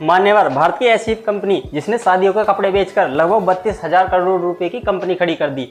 मान्यवर भारत की ऐसी कंपनी जिसने शादियों के कपड़े बेचकर लगभग 32,000 करोड़ रुपए की कंपनी खड़ी कर दी।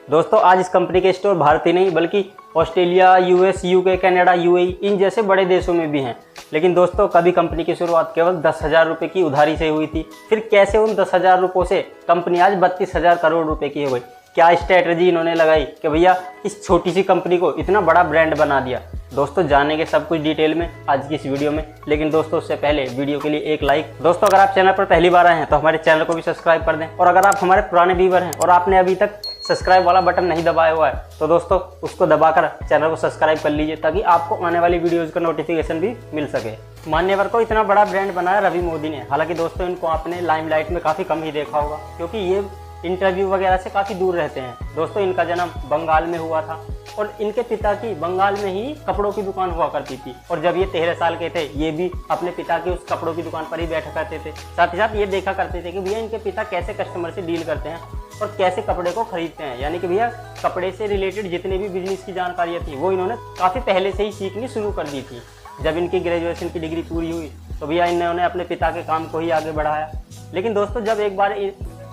दोस्तों आज इस कंपनी के स्टोर भारत ही नहीं बल्कि Australia, US, UK, Canada, UAE इन जैसे बड़े देशों में भी हैं। लेकिन दोस्तों कभी कंपनी की शुरुआत केवल 10,000 रुपये की उधारी से हुई थी। फिर कैसे उन 10,000 रुपयों से कंपनी आज 32,000 करोड़ रुपए की हो गई। क्या स्ट्रैटेजी इन्होंने लगाई कि भैया इस छोटी सी कंपनी को इतना बड़ा ब्रांड बना दिया। दोस्तों जानेंगे सब कुछ डिटेल में आज की इस वीडियो में। लेकिन दोस्तों उससे पहले वीडियो के लिए एक लाइक। दोस्तों अगर आप चैनल पर पहली बार आए हैं तो हमारे चैनल को भी सब्सक्राइब कर दें, और अगर आप हमारे पुराने व्यूअर हैं और आपने अभी तक सब्सक्राइब वाला बटन नहीं दबाया हुआ है तो दोस्तों उसको दबाकर चैनल को सब्सक्राइब कर लीजिए ताकि आपको आने वाली वीडियोज़ का नोटिफिकेशन भी मिल सके। मान्यवर को इतना बड़ा ब्रांड बनाया रवि मोदी ने। हालांकि दोस्तों इनको आपने लाइमलाइट में काफ़ी कम ही देखा होगा क्योंकि ये इंटरव्यू वगैरह से काफ़ी दूर रहते हैं। दोस्तों इनका जन्म बंगाल में हुआ था और इनके पिता की बंगाल में ही कपड़ों की दुकान हुआ करती थी। और जब ये 13 साल के थे ये भी अपने पिता की उस कपड़ों की दुकान पर ही बैठा करते थे। साथ ही साथ ये देखा करते थे कि भैया इनके पिता कैसे कस्टमर से डील करते हैं और कैसे कपड़े को खरीदते हैं। यानी कि भैया कपड़े से रिलेटेड जितनी भी बिजनेस की जानकारियाँ थी वो इन्होंने काफ़ी पहले से ही सीखनी शुरू कर दी थी। जब इनकी ग्रेजुएशन की डिग्री पूरी हुई तो भैया इन्होंने अपने पिता के काम को ही आगे बढ़ाया। लेकिन दोस्तों जब एक बार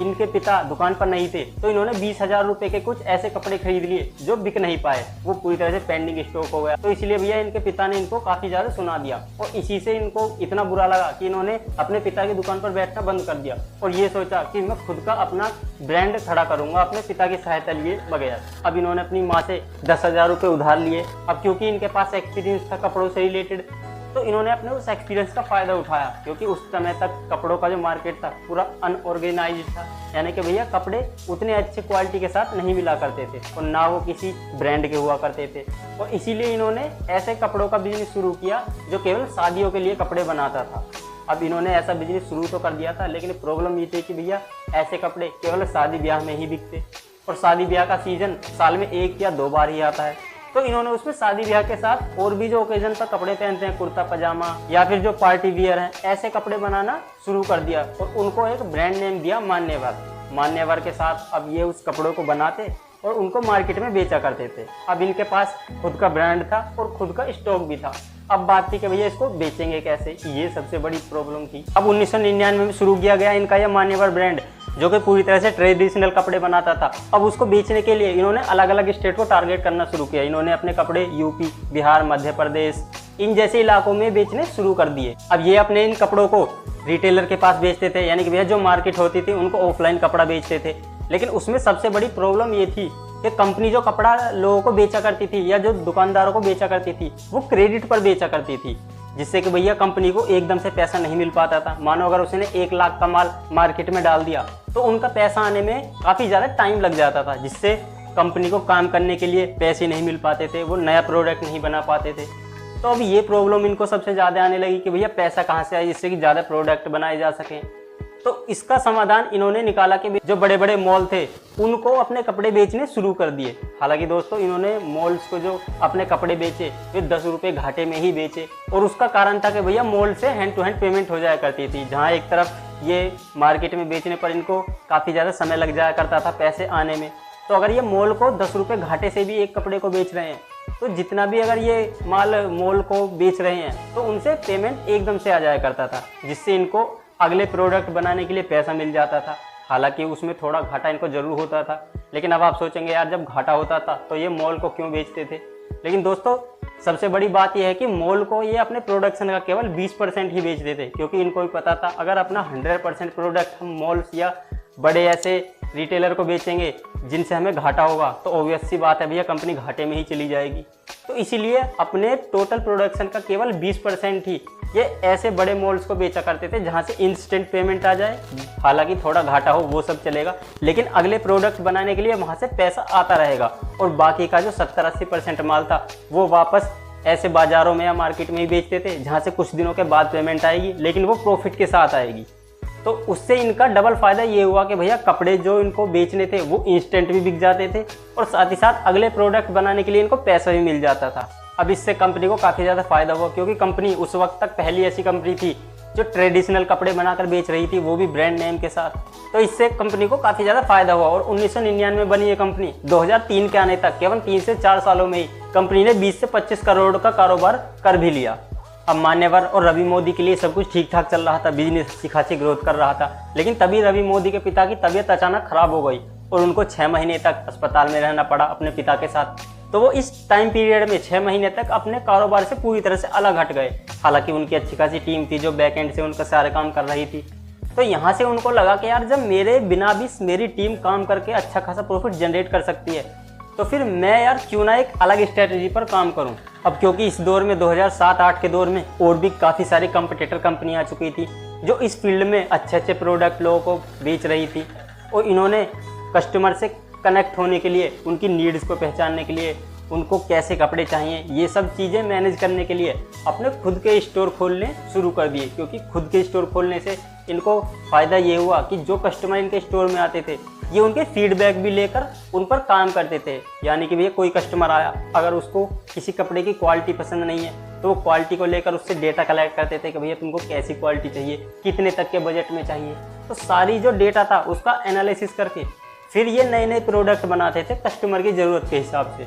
इनके पिता दुकान पर नहीं थे तो इन्होंने 20,000 रुपए के कुछ ऐसे कपड़े खरीद लिए जो बिक नहीं पाए। वो पूरी तरह से पेंडिंग स्टॉक हो गया। तो इसलिए भैया इनके पिता ने इनको काफ़ी ज़्यादा सुना दिया और इसी से इनको इतना बुरा लगा कि इन्होंने अपने पिता की दुकान पर बैठना बंद कर दिया और ये सोचा कि मैं खुद का अपना ब्रांड खड़ा करूंगा अपने पिता की सहायता लिए बगैर। अब इन्होंने अपनी माँ से 10,000 रुपये उधार लिए। अब क्योंकि इनके पास एक्सपीरियंस था कपड़ों से रिलेटेड तो इन्होंने अपने उस एक्सपीरियंस का फ़ायदा उठाया क्योंकि उस समय तक कपड़ों का जो मार्केट था पूरा अनऑर्गेनाइज्ड था। यानी कि भैया कपड़े उतने अच्छे क्वालिटी के साथ नहीं मिला करते थे और ना वो किसी ब्रांड के हुआ करते थे। और इसीलिए इन्होंने ऐसे कपड़ों का बिजनेस शुरू किया जो केवल शादियों के लिए कपड़े बनाता था। अब इन्होंने ऐसा बिजनेस शुरू तो कर दिया था लेकिन प्रॉब्लम ये थी कि भैया ऐसे कपड़े केवल शादी ब्याह में ही बिकते और शादी ब्याह का सीज़न साल में 1 या 2 बार ही आता है। तो इन्होंने उसमें शादी ब्याह के साथ और भी जो ओकेजन पर कपड़े पहनते हैं कुर्ता पजामा या फिर जो पार्टी वियर हैं ऐसे कपड़े बनाना शुरू कर दिया और उनको एक ब्रांड नेम दिया मान्यवर। मान्यवर के साथ अब ये उस कपड़ों को बनाते और उनको मार्केट में बेचा करते थे। अब इनके पास खुद का ब्रांड था और खुद का स्टॉक भी था। अब बात थी कि भैया इसको बेचेंगे कैसे, ये सबसे बड़ी प्रॉब्लम थी। अब 1999 में शुरू किया गया इनका यह मान्यवर ब्रांड जो कि पूरी तरह से ट्रेडिशनल कपड़े बनाता था। अब उसको बेचने के लिए इन्होंने अलग अलग स्टेट को टारगेट करना शुरू किया। इन्होंने अपने कपड़े यूपी, बिहार, मध्य प्रदेश इन जैसे इलाकों में बेचने शुरू कर दिए। अब ये अपने इन कपड़ों को रिटेलर के पास बेचते थे यानी कि भैया जो मार्केट होती थी उनको ऑफलाइन कपड़ा बेचते थे। लेकिन उसमें सबसे बड़ी प्रॉब्लम ये थी कि कंपनी जो कपड़ा लोगों को बेचा करती थी या जो दुकानदारों को बेचा करती थी वो क्रेडिट पर बेचा करती थी, जिससे कि भैया कंपनी को एकदम से पैसा नहीं मिल पाता था। मानो अगर उसने 1 लाख का माल मार्केट में डाल दिया तो उनका पैसा आने में काफ़ी ज़्यादा टाइम लग जाता था, जिससे कंपनी को काम करने के लिए पैसे नहीं मिल पाते थे, वो नया प्रोडक्ट नहीं बना पाते थे। तो अब ये प्रॉब्लम इनको सबसे ज़्यादा आने लगी कि भैया पैसा कहाँ से आए जिससे कि ज़्यादा प्रोडक्ट बनाए जा सकें। तो इसका समाधान इन्होंने निकाला कि जो बड़े बड़े मॉल थे उनको अपने कपड़े बेचने शुरू कर दिए। हालांकि दोस्तों इन्होंने मॉल्स को जो अपने कपड़े बेचे वे 10 रुपये घाटे में ही बेचे और उसका कारण था कि भैया मॉल से हैंड टू हैंड पेमेंट हो जाया करती थी। जहां एक तरफ ये मार्केट में बेचने पर इनको काफ़ी ज़्यादा समय लग जाया करता था पैसे आने में। तो अगर ये मॉल को 10 रुपये घाटे से भी एक कपड़े को बेच रहे हैं तो जितना भी अगर ये माल मॉल को बेच रहे हैं तो उनसे पेमेंट एकदम से आ जाया करता था, जिससे इनको अगले प्रोडक्ट बनाने के लिए पैसा मिल जाता था। हालांकि उसमें थोड़ा घाटा इनको जरूर होता था। लेकिन अब आप सोचेंगे यार जब घाटा होता था तो ये मॉल को क्यों बेचते थे। लेकिन दोस्तों सबसे बड़ी बात यह है कि मॉल को ये अपने प्रोडक्शन का केवल 20% ही बेचते थे क्योंकि इनको भी पता था अगर अपना 100% प्रोडक्ट हम मॉल्स या बड़े ऐसे रिटेलर को बेचेंगे जिनसे हमें घाटा होगा तो ऑब्वियस सी बात है भैया कंपनी घाटे में ही चली जाएगी। तो इसीलिए अपने टोटल प्रोडक्शन का केवल 20% ही ये ऐसे बड़े मॉल्स को बेचा करते थे जहां से इंस्टेंट पेमेंट आ जाए। हालांकि थोड़ा घाटा हो वो सब चलेगा लेकिन अगले प्रोडक्ट बनाने के लिए वहां से पैसा आता रहेगा और बाकी का जो 70-80% माल था वो वापस ऐसे बाजारों में या मार्केट में ही बेचते थे जहां से कुछ दिनों के बाद पेमेंट आएगी लेकिन वो प्रॉफिट के साथ आएगी। तो उससे इनका डबल फायदा ये हुआ कि भैया कपड़े जो इनको बेचने थे वो इंस्टेंट भी बिक जाते थे और साथ ही साथ अगले प्रोडक्ट बनाने के लिए इनको पैसा भी मिल जाता था। अब इससे कंपनी को काफ़ी ज़्यादा फायदा हुआ क्योंकि कंपनी उस वक्त तक पहली ऐसी कंपनी थी जो ट्रेडिशनल कपड़े बनाकर बेच रही थी, वो भी ब्रांड नेम के साथ। तो इससे कंपनी को काफ़ी ज़्यादा फायदा हुआ और 1999 में बनी ये कंपनी 2003 के आने तक केवल 3 से 4 सालों में ही कंपनी ने 20 से 25 करोड़ का कारोबार कर भी लिया। अब मान्यवर और रवि मोदी के लिए सब कुछ ठीक ठाक चल रहा था, बिजनेस अच्छी खासी ग्रोथ कर रहा था। लेकिन तभी रवि मोदी के पिता की तबीयत अचानक खराब हो गई और उनको 6 महीने तक अस्पताल में रहना पड़ा अपने पिता के साथ। तो वो इस टाइम पीरियड में 6 महीने तक अपने कारोबार से पूरी तरह से अलग हट गए। हालांकि उनकी अच्छी खासी टीम थी जो बैक एंड से उनका सारे काम कर रही थी। तो यहाँ से उनको लगा कि यार जब मेरे बिना भी मेरी टीम काम करके अच्छा खासा प्रॉफिट जनरेट कर सकती है, तो फिर मैं यार क्यों ना एक अलग स्ट्रेटजी पर काम करूं। अब क्योंकि इस दौर में 2007-8 के दौर में और भी काफ़ी सारी कंपटीटर कंपनियां आ चुकी थी जो इस फील्ड में अच्छे अच्छे प्रोडक्ट लोगों को बेच रही थी। और इन्होंने कस्टमर से कनेक्ट होने के लिए, उनकी नीड्स को पहचानने के लिए, उनको कैसे कपड़े चाहिए, ये सब चीज़ें मैनेज करने के लिए अपने खुद के स्टोर खोलने शुरू कर दिए। क्योंकि खुद के स्टोर खोलने से इनको फ़ायदा ये हुआ कि जो कस्टमर इनके स्टोर में आते थे ये उनके फीडबैक भी लेकर उन पर काम करते थे। यानी कि भैया कोई कस्टमर आया, अगर उसको किसी कपड़े की क्वालिटी पसंद नहीं है तो वो क्वालिटी को लेकर उससे डेटा कलेक्ट करते थे कि भैया तुमको कैसी क्वालिटी चाहिए, कितने तक के बजट में चाहिए। तो सारी जो डेटा था उसका एनालिसिस करके फिर ये नए नए प्रोडक्ट बनाते थे कस्टमर की ज़रूरत के हिसाब से,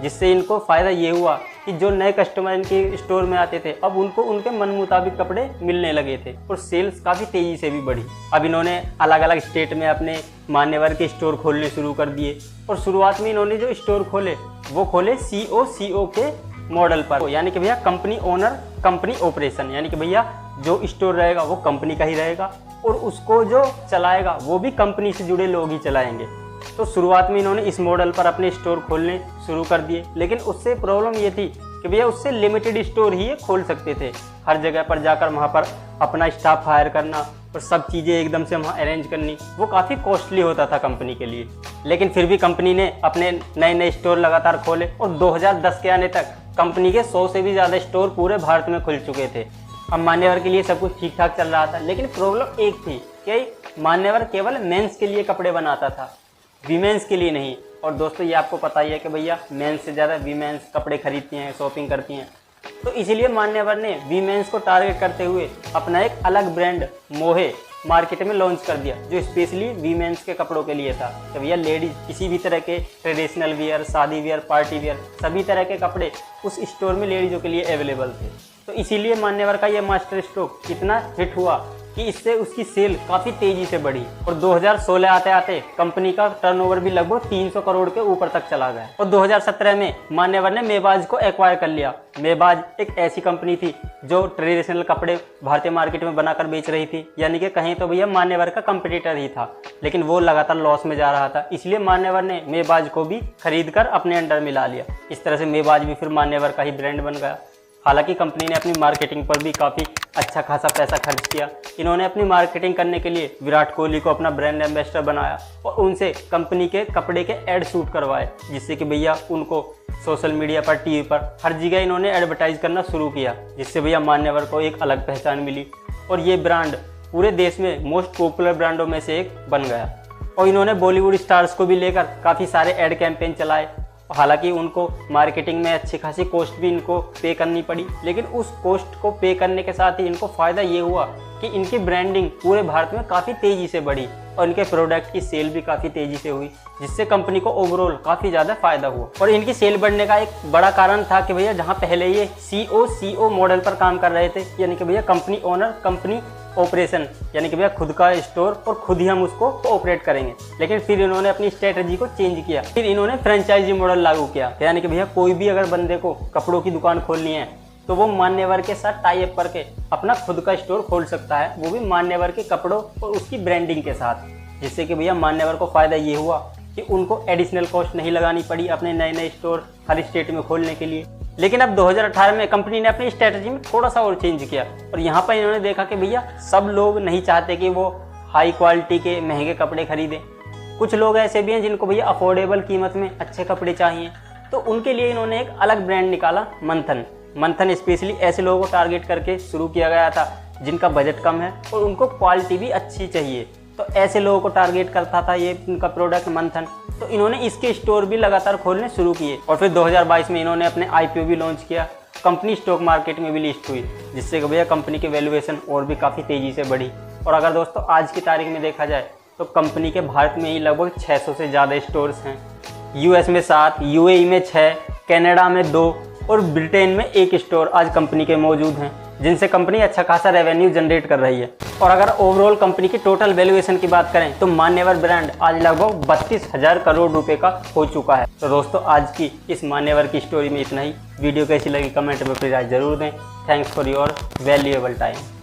जिससे इनको फ़ायदा ये हुआ कि जो नए कस्टमर इनके स्टोर में आते थे अब उनको उनके मन मुताबिक कपड़े मिलने लगे थे और सेल्स काफ़ी तेज़ी से भी बढ़ी। अब इन्होंने अलग अलग स्टेट में अपने मान्यवर के स्टोर खोलने शुरू कर दिए। और शुरुआत में इन्होंने जो स्टोर खोले वो खोले CO के मॉडल पर, यानी कि भैया कंपनी ओनर कंपनी ऑपरेशन। यानी कि भैया जो स्टोर रहेगा वो कंपनी का ही रहेगा और उसको जो चलाएगा वो भी कंपनी से जुड़े लोग ही चलाएंगे। तो शुरुआत में इन्होंने इस मॉडल पर अपने स्टोर खोलने शुरू कर दिए। लेकिन उससे प्रॉब्लम ये थी कि भैया उससे लिमिटेड स्टोर ही ये खोल सकते थे। हर जगह पर जाकर वहाँ पर अपना स्टाफ हायर करना और सब चीज़ें एकदम से वहाँ अरेंज करनी, वो काफ़ी कॉस्टली होता था कंपनी के लिए। लेकिन फिर भी कंपनी ने अपने नए नए स्टोर लगातार खोले और 2010 के आने तक कंपनी के 100 से भी ज़्यादा स्टोर पूरे भारत में खुल चुके थे। अब मान्यवर के लिए सब कुछ ठीक ठाक चल रहा था, लेकिन प्रॉब्लम एक थी कि मान्यवर केवल मेंस के लिए कपड़े बनाता था, वीमेंस के लिए नहीं। और दोस्तों ये आपको पता ही है कि भैया मेंस से ज़्यादा वीमेंस कपड़े खरीदती हैं, शॉपिंग करती हैं। तो इसीलिए मान्यवर ने वीमेंस को टारगेट करते हुए अपना एक अलग ब्रांड मोहे मार्केट में लॉन्च कर दिया, जो स्पेशली वीमेंस के कपड़ों के लिए था। कि भैया लेडीज किसी भी तरह के ट्रेडिशनल वियर, शादी वियर, पार्टी वियर, सभी तरह के कपड़े उस स्टोर में लेडीज़ों के लिए अवेलेबल थे। तो इसीलिए मान्यवर का ये मास्टर स्ट्रोक इतना हिट हुआ कि इससे उसकी सेल काफ़ी तेज़ी से बढ़ी। और 2016 आते आते कंपनी का टर्नओवर भी लगभग 300 करोड़ के ऊपर तक चला गया। और 2017 में मान्यवर ने मेबाज को एक्वायर कर लिया। मेबाज एक ऐसी कंपनी थी जो ट्रेडिशनल कपड़े भारतीय मार्केट में बनाकर बेच रही थी, यानी कि कहीं तो भैया मान्यवर का कंपटीटर ही था, लेकिन वो लगातार लॉस में जा रहा था। इसलिए मान्यवर ने मेबाज को भी खरीद कर अपने अंडर में ला लिया। इस तरह से मेबाज भी फिर मान्यवर का ही ब्रांड बन गया। हालांकि कंपनी ने अपनी मार्केटिंग पर भी काफ़ी अच्छा खासा पैसा खर्च किया। इन्होंने अपनी मार्केटिंग करने के लिए विराट कोहली को अपना ब्रांड एम्बेसडर बनाया और उनसे कंपनी के कपड़े के ऐड शूट करवाए, जिससे कि भैया उनको सोशल मीडिया पर, टीवी पर, हर जगह इन्होंने एडवर्टाइज करना शुरू किया, जिससे भैया मान्यवर को एक अलग पहचान मिली और ये ब्रांड पूरे देश में मोस्ट पॉपुलर ब्रांडों में से एक बन गया। और इन्होंने बॉलीवुड स्टार्स को भी लेकर काफ़ी सारे ऐड कैंपेन चलाए। हालांकि उनको मार्केटिंग में अच्छी खासी कॉस्ट भी इनको पे करनी पड़ी, लेकिन उस कॉस्ट को पे करने के साथ ही इनको फ़ायदा ये हुआ कि इनकी ब्रांडिंग पूरे भारत में काफ़ी तेज़ी से बढ़ी और इनके प्रोडक्ट की सेल भी काफ़ी तेज़ी से हुई, जिससे कंपनी को ओवरऑल काफ़ी ज़्यादा फ़ायदा हुआ। और इनकी सेल बढ़ने का एक बड़ा कारण था कि भैया जहाँ पहले ये CO मॉडल पर काम कर रहे थे, यानी कि भैया कंपनी ओनर कंपनी ऑपरेशन, यानी कि भैया खुद का स्टोर और खुद ही हम उसको ऑपरेट करेंगे। लेकिन फिर इन्होंने अपनी स्ट्रेटजी को चेंज किया, फिर इन्होंने फ्रेंचाइजी मॉडल लागू किया। यानी कि भैया कोई भी अगर बंदे को कपड़ों की दुकान खोलनी है तो वो मान्यवर के साथ टाई अप करके अपना खुद का स्टोर खोल सकता है, वो भी मान्यवर के कपड़ों और उसकी ब्रांडिंग के साथ। जिससे कि भैया मान्यवर को फ़ायदा ये हुआ कि उनको एडिशनल कॉस्ट नहीं लगानी पड़ी अपने नए नए स्टोर हर स्टेट में खोलने के लिए। लेकिन अब 2018 में कंपनी ने अपनी स्ट्रेटजी में थोड़ा सा और चेंज किया और यहाँ पर इन्होंने देखा कि भैया सब लोग नहीं चाहते कि वो हाई क्वालिटी के महंगे कपड़े खरीदें। कुछ लोग ऐसे भी हैं जिनको भैया अफोर्डेबल कीमत में अच्छे कपड़े चाहिए, तो उनके लिए इन्होंने एक अलग ब्रांड निकाला, मंथन स्पेशली ऐसे लोगों को टारगेट करके शुरू किया गया था जिनका बजट कम है और उनको क्वालिटी भी अच्छी चाहिए। तो ऐसे लोगों को टारगेट करता था ये उनका प्रोडक्ट मंथन। तो इन्होंने इसके स्टोर भी लगातार खोलने शुरू किए और फिर 2022 में इन्होंने अपने IPO भी लॉन्च किया, कंपनी स्टॉक मार्केट में भी लिस्ट हुई, जिससे कि भैया कंपनी की वैल्यूएशन और भी काफ़ी तेज़ी से बढ़ी। और अगर दोस्तों आज की तारीख में देखा जाए तो कंपनी के भारत में ही लगभग 600 से ज़्यादा स्टोर्स हैं। US में 7, UAE में 6, कनाडा में 2 और ब्रिटेन में 1 स्टोर आज कंपनी के मौजूद हैं, जिनसे कंपनी अच्छा खासा रेवेन्यू जनरेट कर रही है। और अगर ओवरऑल कंपनी की टोटल वैल्यूएशन की बात करें तो मान्यवर ब्रांड आज लगभग 32,000 करोड़ रुपए का हो चुका है। तो दोस्तों आज की इस मान्यवर की स्टोरी में इतना ही। वीडियो कैसी लगी कमेंट में अपनी राय जरूर दें। Thanks for your valuable time.